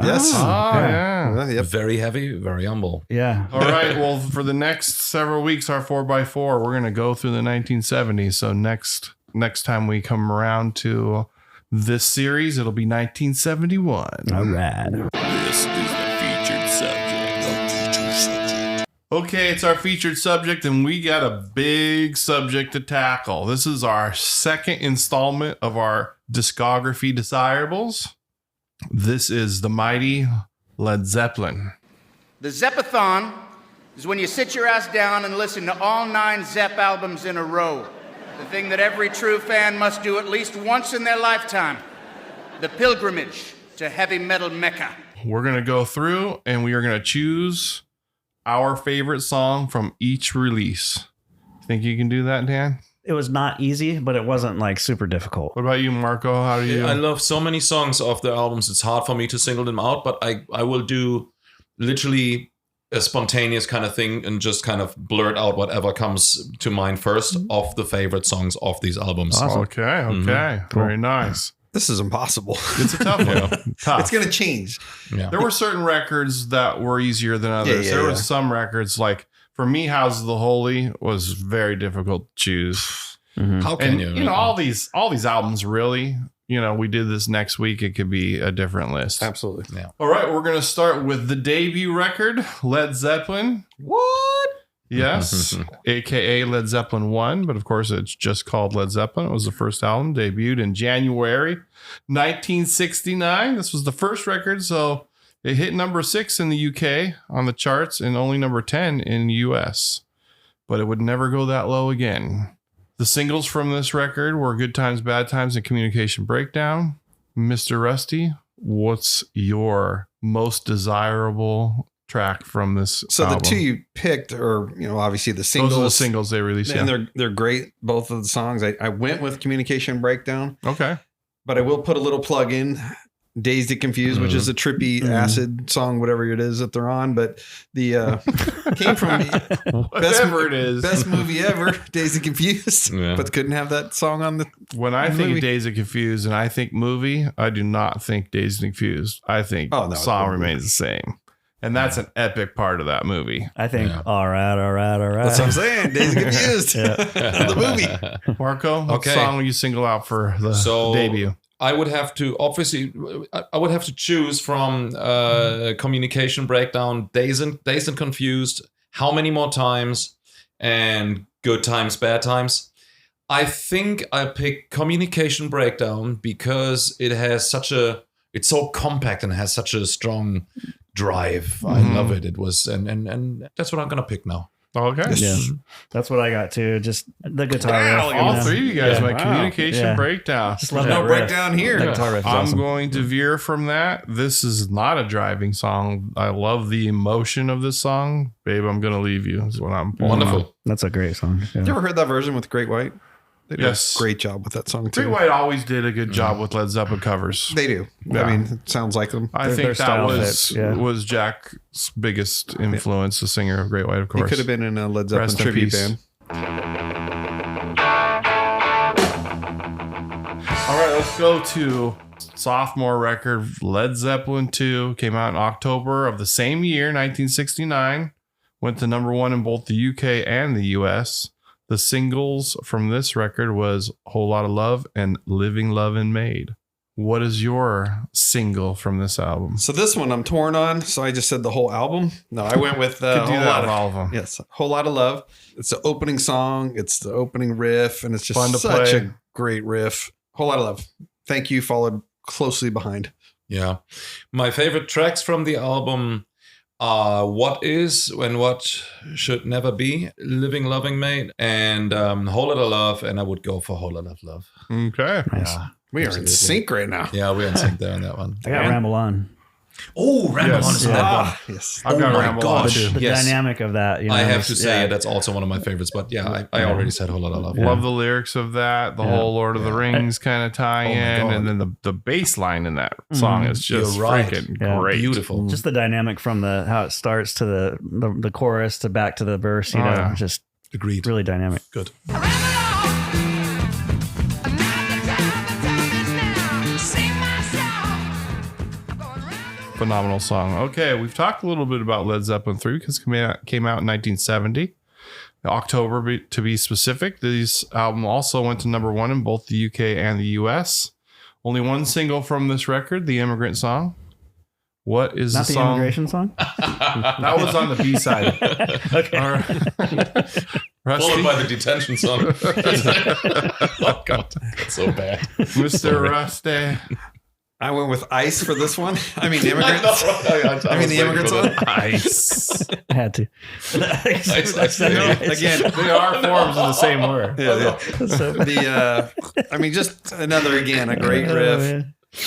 Yes. Yeah. Yep. Very heavy, very humble. Yeah. All right. Well, for the next several weeks, our 4x4, we're going to go through the 1970s. So next time we come around to this series, it'll be 1971. All right. This is the featured subject. Okay, it's our featured subject, and we got a big subject to tackle. This is our second installment of our Discography Desirables. This is the mighty Led Zeppelin. The Zeppathon is when you sit your ass down and listen to all 9 Zepp albums in a row. The thing that every true fan must do at least once in their lifetime. The pilgrimage to heavy metal Mecca. We're going to go through, and we are going to choose our favorite song from each release. Think you can do that, Dan? It was not easy, but it wasn't like super difficult. What about you, Marco? How do you? I love so many songs of the albums. It's hard for me to single them out, but I will do literally a spontaneous kind of thing and just kind of blurt out whatever comes to mind first of the favorite songs of these albums. Awesome. Okay. Very nice. This is impossible. It's a tough one. Tough. It's going to change. Yeah. There were certain records that were easier than others. There were some records, like for me, House of the Holy was very difficult to choose. How can And you? all these albums really, we did this next week. It could be a different list. Absolutely. Yeah. All right, we're going to start with the debut record, Led Zeppelin. What? Yes, aka Led Zeppelin 1, but of course it's just called Led Zeppelin. It was the first album, debuted in January 1969. This was the first record, so it hit number 6 in the UK on the charts and only number 10 in the US. But it would never go that low again. The singles from this record were Good Times, Bad Times, and Communication Breakdown. Mr. Rusty, what's your most desirable track from this album? The two you picked are, obviously the singles. Those are the singles they released. And they're great, both of the songs. I went with Communication Breakdown. Okay. But I will put a little plug in, Dazed and Confused, which is a trippy acid song, whatever it is that they're on. But the came from Whatever it is. best movie ever, Dazed and Confused. Yeah. But couldn't have that song on the When I think movie. of Dazed and Confused and I think movie, I do not think Dazed and Confused. I think Song Remains the Same. And that's an epic part of that movie. I think, all right. That's what I'm saying. Dazed and Confused. The movie. Marco, what song will you single out for the debut? I would have to choose from Communication Breakdown, Dazed and Confused, How Many More Times, and Good Times, Bad Times. I think I pick Communication Breakdown because it's so compact and has such a strong drive. I love it. It was, and that's what I'm gonna pick now. Okay. Yeah. That's what I got too. Just the guitar riff. All three of you guys went Wow. Communication Breakdown. Just love No that riff. breakdown here. That guitar riff is I'm awesome. going to veer from that. This is not a driving song. I love the emotion of this song. Babe, I'm going to leave you is what I'm pulling Wonderful. out. That's a great song. Yeah. You ever heard that version with Great White? They do Yes. a great job with that song too. Great White always did a good job with Led Zeppelin covers. They do. Yeah. I mean, it sounds like them. I Their think that style was fits, yeah. was Jack's biggest influence, the singer of Great White, of He course. could have been in a Led Zeppelin Rest in tribute peace. band. All right, let's go to sophomore record, Led Zeppelin 2. Came out in October of the same year, 1969. Went to number 1 in both the UK and the US. The singles from this record was Whole Lot of Love and Living Love and Made. What is your single from this album? So this one I'm torn on. So I just said the whole album. No, I went with Could do Whole that Lot with of, all of them. yes, Whole Lot of Love. It's the opening song. It's the opening riff, and it's just Fun to such play. a great riff. Whole Lot of Love. Thank You followed closely behind. Yeah. My favorite tracks from the album are What Is and What Should Never Be, Living Loving Made, and Whole Lot of Love, and I would go for Whole Lot of Love. Okay. Nice. We are in sync right now. Yeah, we're in sync there on that one. I got Ramble On. Oh, Ramble Yes. On is in that one. Yes. I've got Oh my Ramble On gosh. too. The Yes. dynamic of that. You know, I have to say yeah. that's also one of my favorites. But yeah, I already said Whole Lotta Love. Love the lyrics of that, the whole Lord of the Rings kind of tie in, God. and then the bass line in that song is just You're right. freaking Yeah. great. Beautiful. Just the dynamic from how it starts to the chorus to back to the verse. You know, yeah. just Agreed. really dynamic. Good. Phenomenal song. Okay, we've talked a little bit about Led Zeppelin 3 because it came out in 1970. October, to be specific. This album also went to number 1 in both the UK and the US. Only one single from this record, The Immigrant Song. What is Not the the song? immigration song. That was on the B side. Okay. All right. Rusty, Followed by the detention song. Oh God, that's so bad. Mr. Rusty. I went with Ice for this one. I mean, the I immigrants. know, right? I mean, the immigrants one. Ice. I had to. Again, They are forms of the same word. yeah. So, I mean, just another, again, a great riff.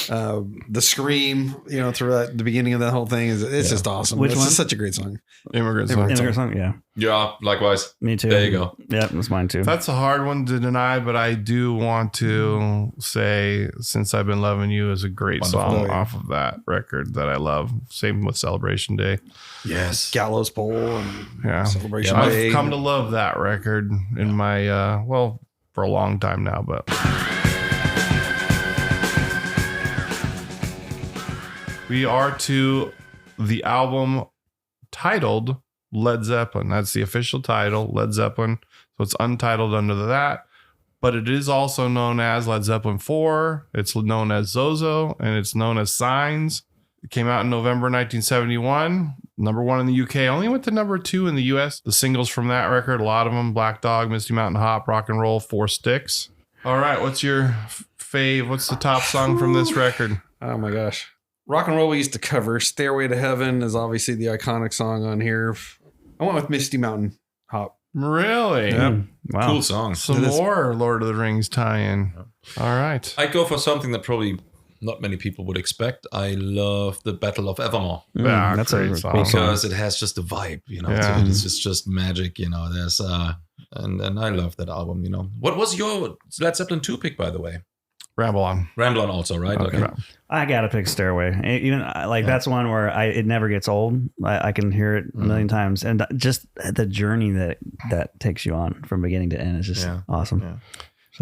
The scream, throughout the beginning of that whole thing it's just awesome. Which It's one? just such a great song. Immigrant Song. Immigrant song. Yeah, Yeah, likewise. me too. There you go. Yeah, that's mine too. That's a hard one to deny, but I do want to say Since I've Been Loving You is a great Wonderful. song off of that record that I love. Same with Celebration Day. Yes. Gallows Pole and Yeah. Celebration I've Day. come to love that record in my, for a long time now, but we are to the album titled Led Zeppelin. That's the official title, Led Zeppelin. So it's untitled under that, but it is also known as Led Zeppelin 4. It's known as Zozo, and it's known as Signs. It came out in November 1971. Number 1 in the UK. Only went to number 2 in the US. The singles from that record, a lot of them: Black Dog, Misty Mountain Hop, Rock and Roll, 4 Sticks. All right, what's your fave? What's the top song from this record? Oh my gosh. Rock and Roll we used to cover. Stairway to Heaven is obviously the iconic song on here. I went with Misty Mountain Hop. Really? Yep. Wow. Cool song. Some It is- more Lord of the Rings tie-in. All right. I'd go for something that probably not many people would expect. I love the Battle of Evermore Yeah, that's a great cool song. song. because it has just a vibe, Yeah. to it. It's just magic, There's and I love that album, What was your Led Zeppelin 2 pick, by the way? Ramble on. Ramble On also, right? Okay. I gotta pick Stairway. Even that's one where it never gets old. I can hear it a million times, and just the journey that takes you on from beginning to end is just awesome. Yeah.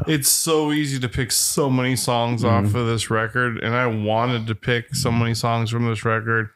It's so easy to pick so many songs off of this record, and I wanted to pick so many songs from this record,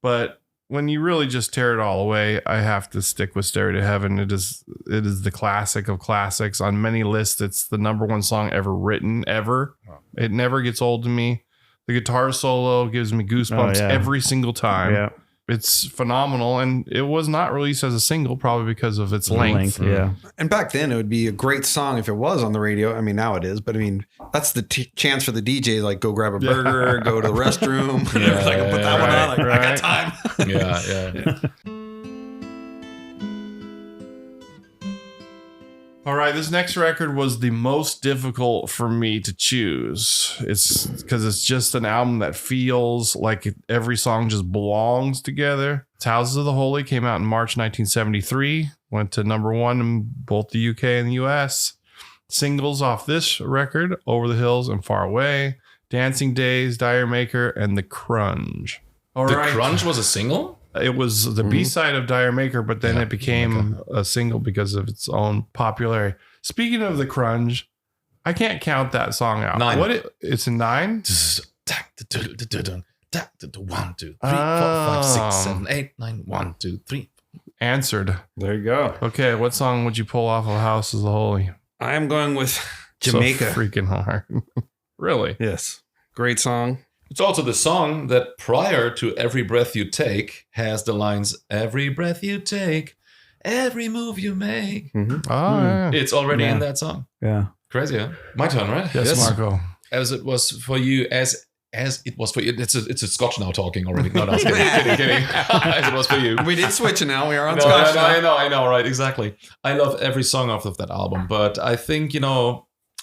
but when you really just tear it all away, I have to stick with Stairway to Heaven. It is the classic of classics. On many lists, it's the number 1 song ever written, ever. It never gets old to me. The guitar solo gives me goosebumps every single time. Yeah. It's phenomenal, and it was not released as a single, probably because of its length. Yeah. And back then it would be a great song if it was on the radio. I mean, now it is, but I mean, that's the chance for the DJ, like go grab a burger, go to the restroom. Like, put that one on. Like, I got time. Yeah. All right, this next record was the most difficult for me to choose. It's because it's just an album that feels like every song just belongs together. It's Houses of the Holy, came out in March 1973, went to number 1 in both the UK and the US. Singles off this record: Over the Hills and Far Away, Dancing Days, Dire Maker, and The Crunge. All The right. Crunge was a single? It was the B-side of Dire Maker, but then it became a single because of its own popularity. Speaking of The Crunge, I can't count that song out. 9. It's a 9? 1, 2, 3, 4, 5, 6, 7, 8, 9, 1, 2, 3. Answered. There you go. Okay, what song would you pull off of House of the Holy? I am going with Jamaica. So freaking hard. Really? Yes. Great song. It's also the song that prior to Every Breath You Take has the lines, every breath you take, every move you make. Oh, yeah. It's already in that song. Yeah. Crazy, huh? My turn, right? Yes, Marco. As it was for you, as it was for you. It's a Scotch now talking already. No, kidding. As it was for you. We did switch it now. We are on No, Scotch now. I know, right? Exactly. I love every song off of that album, but I think,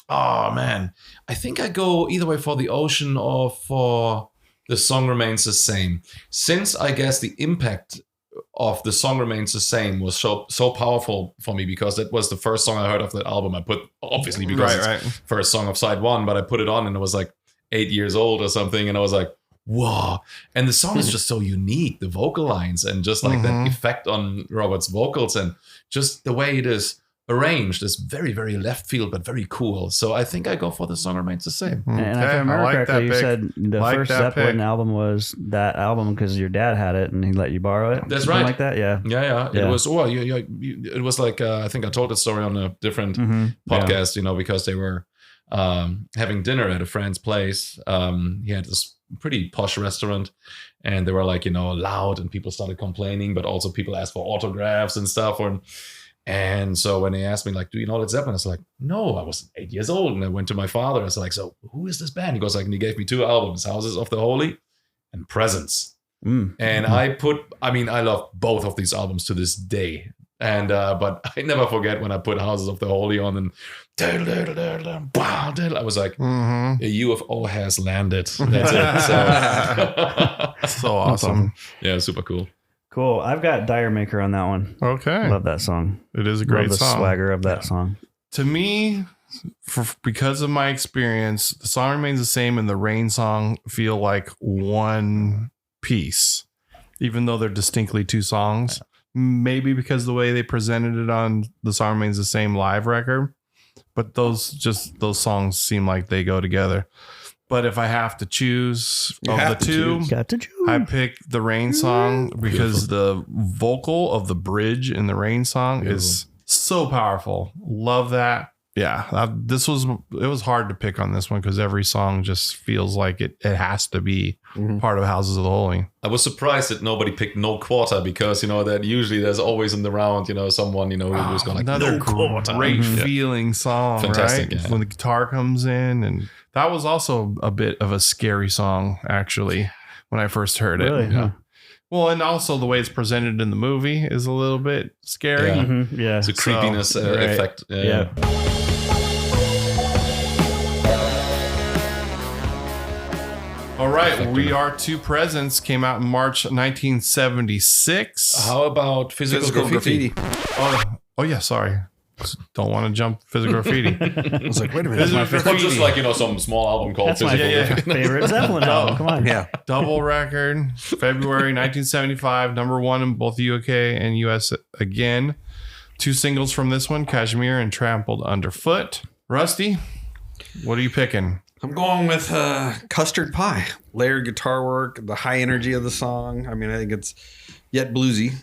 oh man, I think I go either way for The Ocean or for the song remains the same. Since I guess the impact of the song remains the same was so powerful for me, because it was the first song I heard of that album. I put, obviously because it's first song of side one, but I put it on and it was like 8 years old or something, and I was like, whoa. And the song is just so unique, the vocal lines and just like that effect on Robert's vocals and just the way it is arranged is very, very left field, but very cool. So I think I go for the song remains the same. And if I remember correctly, you said the first Zeppelin album was that album because your dad had it and he let you borrow it. That's right. Like that, yeah. It was, it was like, I think I told that story on a different podcast, because they were having dinner at a friend's place. He had this pretty posh restaurant and they were like, loud, and people started complaining, but also people asked for autographs and stuff. And so when they asked me, like, do you know Led Zeppelin? I was like, no, I was 8 years old. And I went to my father. I was like, so who is this band? He goes like, and he gave me 2 albums, Houses of the Holy and Presence. And I love both of these albums to this day. And but I never forget when I put Houses of the Holy on and I was like, a UFO has landed. That's it. So awesome. Yeah, super cool. Cool. I've got Dire Maker on that one. Okay. Love that song. It is a great Love the song. swagger of that song. To me, because of my experience, the song remains the same and the Rain song feel like one piece, even though they're distinctly 2 songs. Maybe because the way they presented it on the song remains the same live record, but those songs seem like they go together. But if I have to choose the 2, I pick the Rain song because the vocal of the bridge in the Rain song is so powerful. Love that. Yeah, it was hard to pick on this one because every song just feels like it has to be part of Houses of the Holy. I was surprised that nobody picked No Quarter because, that usually there's always in the round, someone, who's going like, another No Quarter. Great feeling song, Fantastic, right? yeah. When the guitar comes in, and that was also a bit of a scary song, actually, when I first heard it. Really? Huh. Well, and also the way it's presented in the movie is a little bit scary. Yeah. It's a creepiness effect. Yeah. All right, We Are Two Presents came out in March 1976. How about Physical Graffiti? Oh yeah, sorry. Don't want to jump Physical Graffiti. I was like, wait a minute. It's just like, some small album called That's Physical my Graffiti. favorite Zeppelin album. Come on. Yeah. Double record, February 1975, #1 in both the UK and US again. 2 singles from this one, Kashmir and Trampled Underfoot. Rusty, what are you picking? I'm going with Custard Pie. Layered guitar work, the high energy of the song. I mean, I think it's yet bluesy.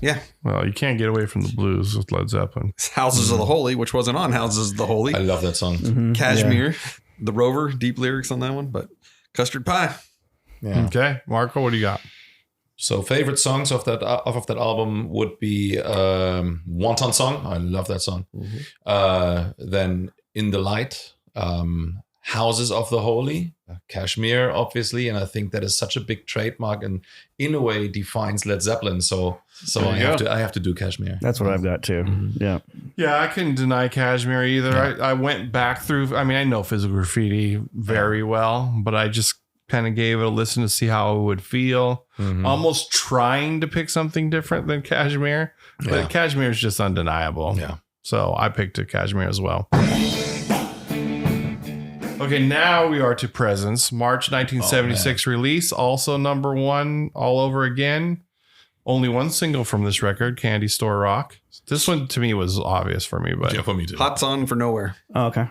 Yeah. Well, you can't get away from the blues with Led Zeppelin. Houses of the Holy, which wasn't on Houses of the Holy. I love that song. Kashmir, The Rover, deep lyrics on that one, but Custard Pie. Yeah. Okay, Marco, what do you got? So favorite songs of that album would be Wonton Song. I love that song. Then In the Light, Houses of the Holy, Kashmir, obviously, and I think that is such a big trademark and in a way defines Led Zeppelin. So I have to do Kashmir. That's what I've got too. Yeah. Yeah, I couldn't deny Kashmir either. Yeah. I went back through. I mean, I know Physical Graffiti very well, but I just kind of gave it a listen to see how it would feel. Almost trying to pick something different than Kashmir, but Kashmir is just undeniable. Yeah. So I picked a Kashmir as well. Okay, Now We Are to Presents, March 1976 release, also #1 all over again. Only 1 single from this record, Candy Store Rock. This one to me was obvious for me, but Yeah, for me too. Hot Song for Nowhere. Oh, okay.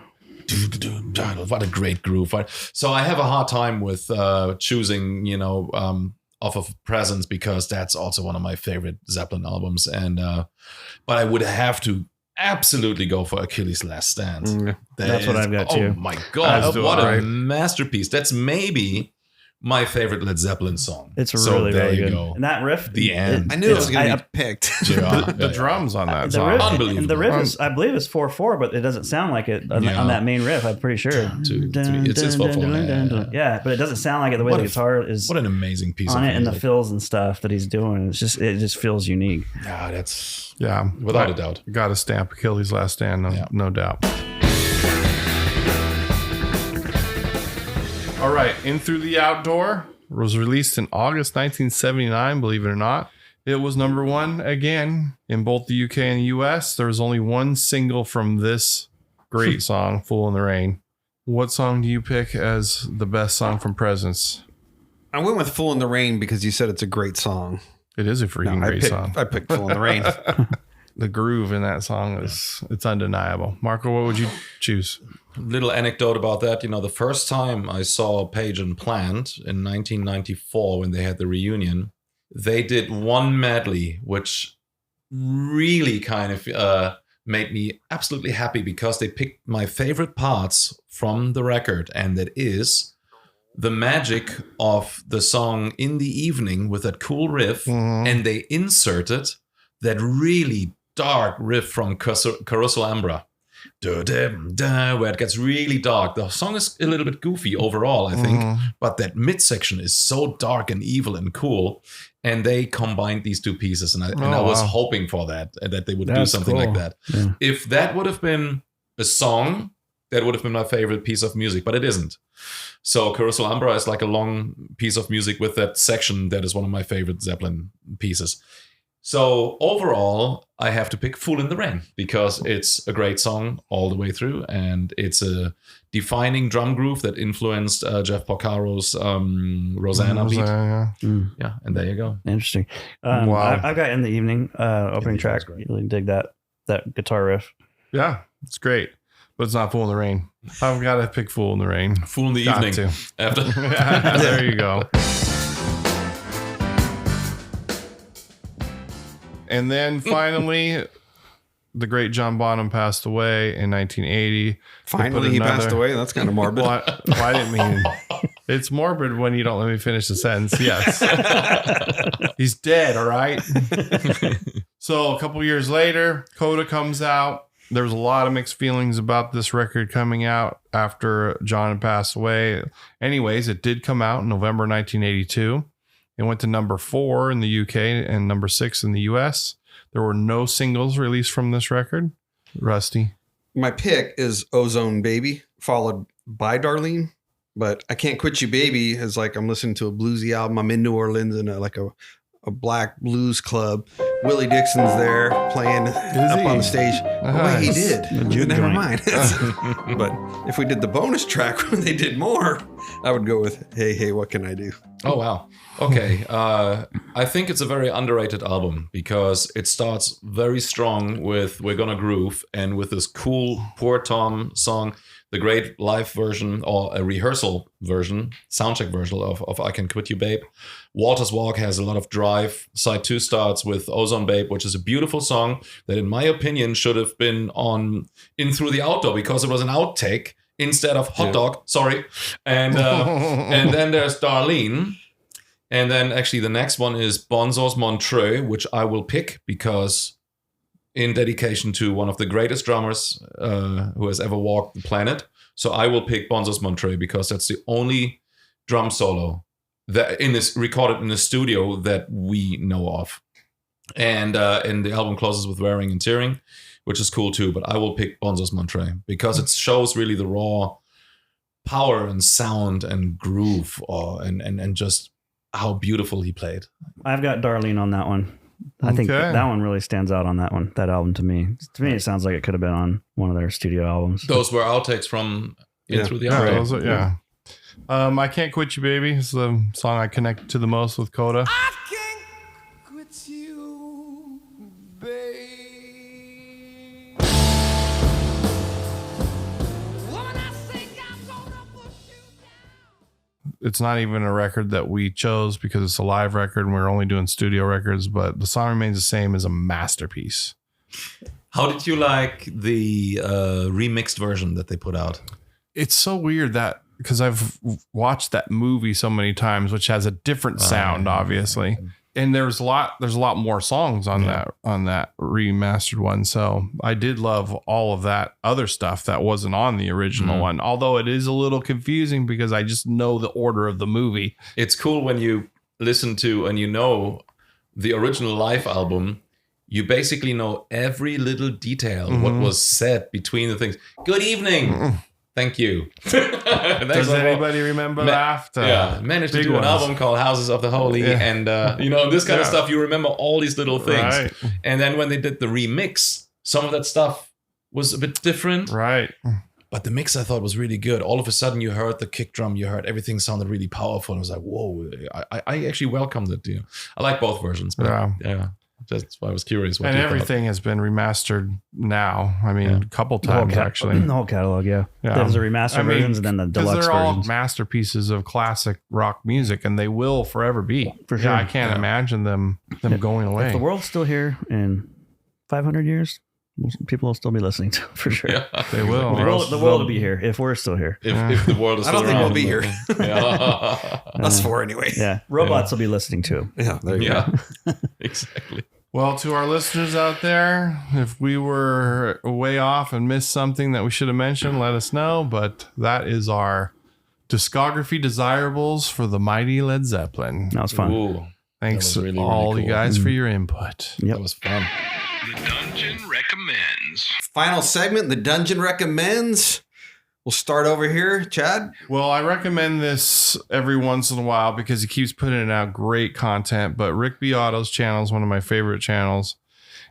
What a great groove. So I have a hard time with choosing, off of Presence because that's also one of my favorite Zeppelin albums. And but I would have to absolutely go for Achilles' Last Stand. That's what I've got too. Oh my God, what a masterpiece. That's maybe my favorite Led Zeppelin song. It's really, there really you good. go. And that riff. The end. I knew it was going to be picked. the drums on that song. Unbelievable. And the riff is, I believe it's 4/4, but it doesn't sound like it on that main riff. I'm pretty sure. It's 4/4. Yeah, but it doesn't sound like it the way the guitar is. What an amazing piece on of it and the music. fills and stuff that he's doing. It just feels unique. Yeah, that's without a doubt. Got to stamp Achilles' Last Stand, no doubt. All right, In Through the Outdoor was released in August 1979, believe it or not. It was number one again in both the UK and the US. There was only one single from this great song, Fool in the Rain. What song do you pick as the best song from Presence? I went with Fool in the Rain because you said it's a great song. It is a freaking great song. I picked Fool in the Rain. The groove in that song it's undeniable. Marco, what would you choose? Little anecdote about that. You know, the first time I saw Page and Plant in 1994 when they had the reunion, they did one medley, which really kind of made me absolutely happy because they picked my favorite parts from the record. And that is the magic of the song In the Evening with that cool riff. Mm-hmm. And they inserted that really dark riff from Carousel Ambra. Where it gets really dark. The song is a little bit goofy overall, I think, but that midsection is so dark and evil and cool. And they combined these two pieces, and I was hoping for that they would do something like that. Yeah. If that would have been a song, that would have been my favorite piece of music, but it isn't. So Carousel Ambra is like a long piece of music with that section that is one of my favorite Zeppelin pieces. So overall, I have to pick Fool in the Rain because it's a great song all the way through, and it's a defining drum groove that influenced Jeff Porcaro's Rosanna beat. Yeah, and there you go. Interesting. Wow. I've got In the Evening opening track. Really dig that guitar riff. Yeah, it's great. But it's not Fool in the Rain. I've got to pick Fool in the Rain. Fool in the Evening. After. There you go. And then finally, the great John Bonham passed away in 1980. Finally, he passed away? That's kind of morbid. Well, I didn't mean... It's morbid when you don't let me finish the sentence. Yes. He's dead, all right? So a couple years later, Coda comes out. There was a lot of mixed feelings about this record coming out after John had passed away. Anyways, it did come out in November 1982. It went to number 4 in the UK and number 6 in the US. There were no singles released from this record. Rusty. My pick is Ozone Baby, followed by Darlene. But I Can't Quit You Baby is like I'm listening to a bluesy album. I'm in New Orleans in a black blues club. Willie Dixon's there playing up on the stage. Oh, wait, he did. Never mind. But if we did the bonus track when they did more, I would go with Hey, Hey, What Can I Do? Oh, wow. Okay. I think it's a very underrated album because it starts very strong with We're Gonna Groove and with this cool Poor Tom song, the great live version or a rehearsal version, soundcheck version of I Can Quit You Babe. Walter's Walk has a lot of drive. Side 2 starts with Ozone Babe, which is a beautiful song that in my opinion should have been on In Through the Outdoor because it was an outtake instead of Hot Dog. Sorry. And then there's Darlene. And then actually the next one is Bonzo's Montreux, which I will pick because in dedication to one of the greatest drummers who has ever walked the planet. So I will pick Bonzo's Montreux because that's the only drum solo that recorded in the studio that we know of. And the album closes with Wearing and Tearing, which is cool too. But I will pick Bonzo's Montreux because it shows really the raw power and sound and groove and just how beautiful he played. I've got Darlene on that one. I think that one really stands out on that album to me. To me, it sounds like it could have been on one of their studio albums. Those were outtakes from In Through the Outdoor. I Can't Quit You Baby is the song I connect to the most with Coda. I can't quit you, babe. It's not even a record that we chose because it's a live record and we're only doing studio records, but the song remains the same as a masterpiece. How did you like the remixed version that they put out? It's so weird that because I've watched that movie so many times, which has a different sound, obviously. And there's a lot more songs on that remastered one. So I did love all of that other stuff that wasn't on the original one. Although it is a little confusing because I just know the order of the movie. It's cool when you listen to and you know the original live album. You basically know every little detail, what was said between the things. Good evening. Thank you. Does anybody remember Laughed? Managed to do an album called Houses of the Holy, and this kind of stuff. You remember all these little things, Right. and then when they did the remix, some of that stuff was a bit different, Right. but the mix I thought was really good. All of a sudden, you heard the kick drum, you heard everything sounded really powerful. And I was like, whoa! I actually welcomed it. I like both versions, but yeah. That's why I was curious. What And you thought. everything has been remastered now. I mean, a couple times actually. The whole catalog, yeah. There's the remastered versions and then the deluxe they're all versions. masterpieces of classic rock music, and they will forever be. For sure. Yeah, I can't imagine them going away. If the world's still here in 500 years, people will still be listening to it, for sure. Yeah. They will. The world will be here if we're still here. If the world is I don't still think we'll around, be here. Yeah. Us four anyway. Yeah, robots will be listening to it. Yeah, there you go. Exactly. Well, to our listeners out there, if we were way off and missed something that we should have mentioned, let us know. But that is our discography desirables for the mighty Led Zeppelin. That was fun. Ooh, Thanks that was really, all really you cool. guys for your input. Yep. That was fun. The Dungeon recommends. Final segment, the Dungeon Recommends. We'll start over here, Chad. Well, I recommend this every once in a while because he keeps putting out great content. But Rick Beato's channel is one of my favorite channels.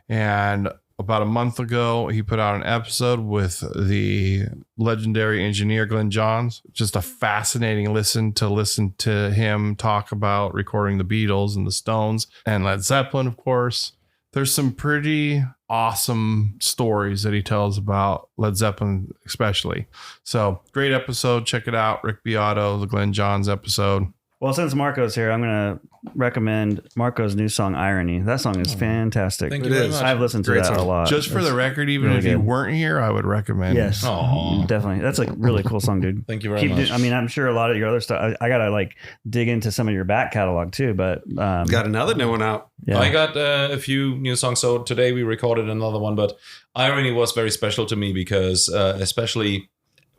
And about a month ago, he put out an episode with the legendary engineer Glenn Johns. Just a fascinating listen to him talk about recording the Beatles and the Stones and Led Zeppelin, of course. There's some pretty awesome stories that he tells about Led Zeppelin, especially. So great episode. Check it out. Rick Beato, the Glenn Johns episode. Well, since Marco's here, I'm going to recommend Marco's new song, Irony. That song is fantastic. Thank you very much. I've listened to Great that a song. lot. Just for the record, even really if you good. weren't here, I would recommend. Yes. Aw. Definitely. That's a really cool song, dude. Thank you very much. I mean, I'm sure a lot of your other stuff, I got to dig into some of your back catalog too, but Got another new one out. yeah. I got a few new songs. So today we recorded another one, but Irony was very special to me because especially,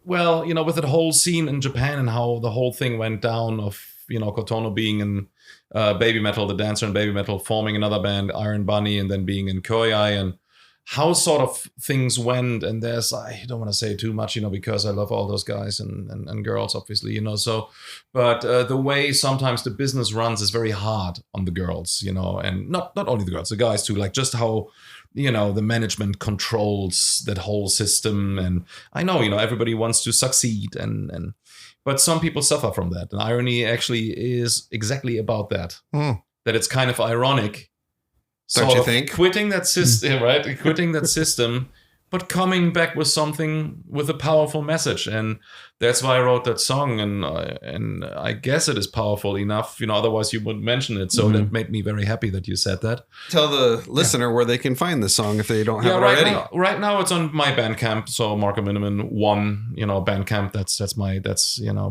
with that whole scene in Japan and how the whole thing went down of, Kotono being in Baby Metal, the dancer in Baby Metal, forming another band, Iron Bunny, and then being in Koei, and how sort of things went. And I don't want to say too much, because I love all those guys and girls, obviously, but the way sometimes the business runs is very hard on the girls, and not only the girls, the guys too, like just how, the management controls that whole system. And I know, everybody wants to succeed but some people suffer from that. And Irony actually is exactly about that. That it's kind of ironic. Don't sort you of think? Quitting that system, right? Quitting that system, but coming back with something with a powerful message. And that's why I wrote that song. And I guess it is powerful enough, otherwise you wouldn't mention it. So that made me very happy that you said that. Tell the listener where they can find this song if they don't have it already. Right now it's on my Bandcamp. So Marco Minnemann 1, Bandcamp. That's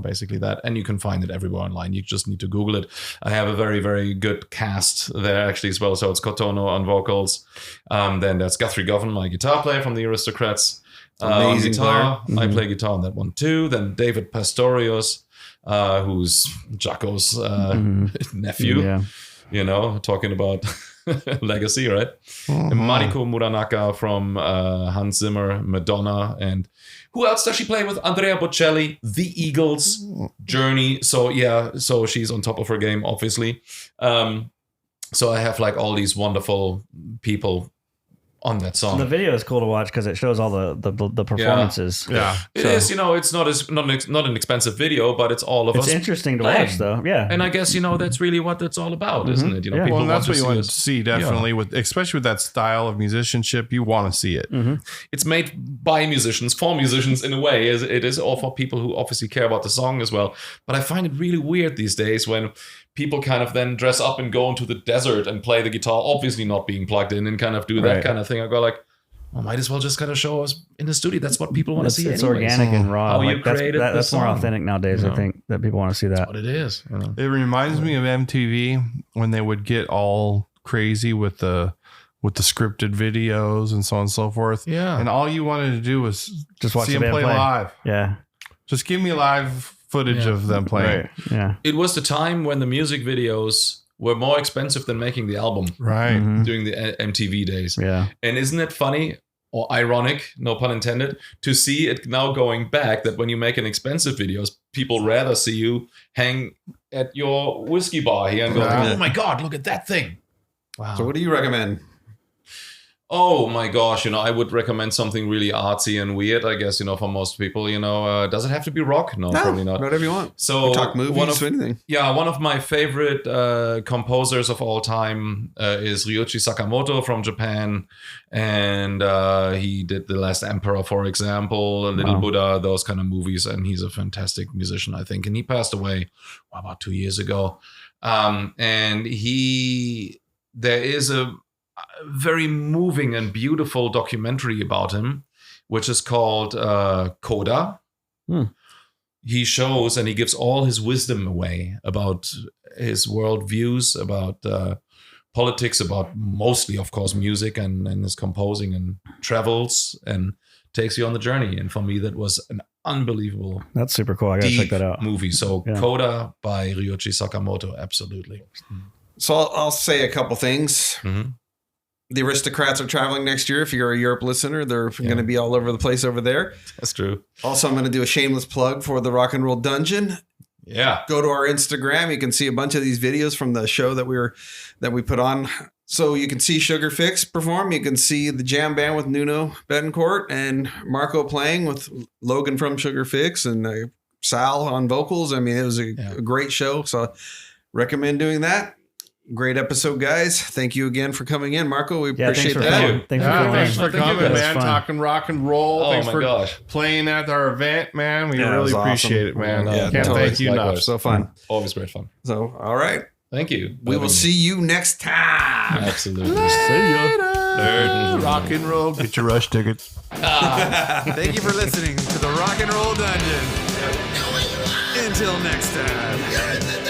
basically that. And you can find it everywhere online. You just need to Google it. I have a very, very good cast there actually as well. So it's Kotono on vocals. Then that's Guthrie Govan, my guitar player from the Aristocrats. Amazing guitar. I play guitar on that one too. Then David Pastorius, who's Jacko's nephew. Yeah. Talking about legacy, right? And Mariko Muranaka from Hans Zimmer, Madonna, and who else does she play with? Andrea Bocelli, The Eagles, Journey. So she's on top of her game, obviously. So I have all these wonderful people on that song. The video is cool to watch because it shows all the performances. Yeah. It is, it's not an expensive video, but it's all of us. It's interesting to playing. watch, though. Yeah. And I guess, that's really what it's all about, isn't it? Yeah. People Well, that's what you want want to see, definitely, especially with that style of musicianship. You want to see it. It's made by musicians, for musicians in a way. It is all for people who obviously care about the song as well. But I find it really weird these days when people kind of then dress up and go into the desert and play the guitar, obviously not being plugged in, and kind of do that kind of thing. I go might as well just kind of show us in the studio. That's what people want to see. It's anyways. organic and raw. How you created the that's more song. authentic nowadays. I think that people want to see that. That's what it is. It reminds me of MTV when they would get all crazy with the scripted videos and so on and so forth. Yeah. And all you wanted to do was Just watch see the them band play play. live. Yeah. Just give me live footage of them playing. Right. Yeah. It was the time when the music videos were more expensive than making the album Right. during the MTV days. Yeah. And isn't it funny? or ironic, no pun intended, to see it now going back, that when you make an expensive videos, people rather see you hang at your whiskey bar here and go, oh my God, look at that thing. Wow. So what do you recommend? Oh my gosh, I would recommend something really artsy and weird, I guess, for most people, does it have to be rock? No, probably not. Whatever you want. So we talk movies, anything. Yeah, one of my favorite composers of all time is Ryuichi Sakamoto from Japan. And he did The Last Emperor, for example, Little Buddha, those kind of movies. And he's a fantastic musician, I think. And he passed away about 2 years ago. And there is a very moving and beautiful documentary about him, which is called Coda. He shows and he gives all his wisdom away about his worldviews, about politics, about mostly, of course, music and his composing, and travels and takes you on the journey. And for me, that was an unbelievable, that's super cool. I gotta check that out. Movie. So Coda by Ryuichi Sakamoto, absolutely. So I'll say a couple things. Mm-hmm. The Aristocrats are traveling next year. If you're a Europe listener, they're going to be all over the place over there. That's true. Also, I'm going to do a shameless plug for the Rock and Roll Dungeon. Yeah. Go to our Instagram. You can see a bunch of these videos from the show that we put on. So you can see Sugar Fix perform. You can see the jam band with Nuno Betancourt and Marco playing with Logan from Sugar Fix and Sal on vocals. I mean, it was a great show. So recommend doing that. Great episode, guys. Thank you again for coming in, Marco. We appreciate that. Thanks for coming, man. Talking rock and roll. Oh, thanks for playing at our event, man. We really appreciate it, man. Can't thank you enough. So fun. Always great fun. So, all right. Thank you. We will see you next time. Absolutely. See ya. Rock and roll. Get your rush tickets. Thank you for listening to the Rock and Roll Dungeon. Until next time.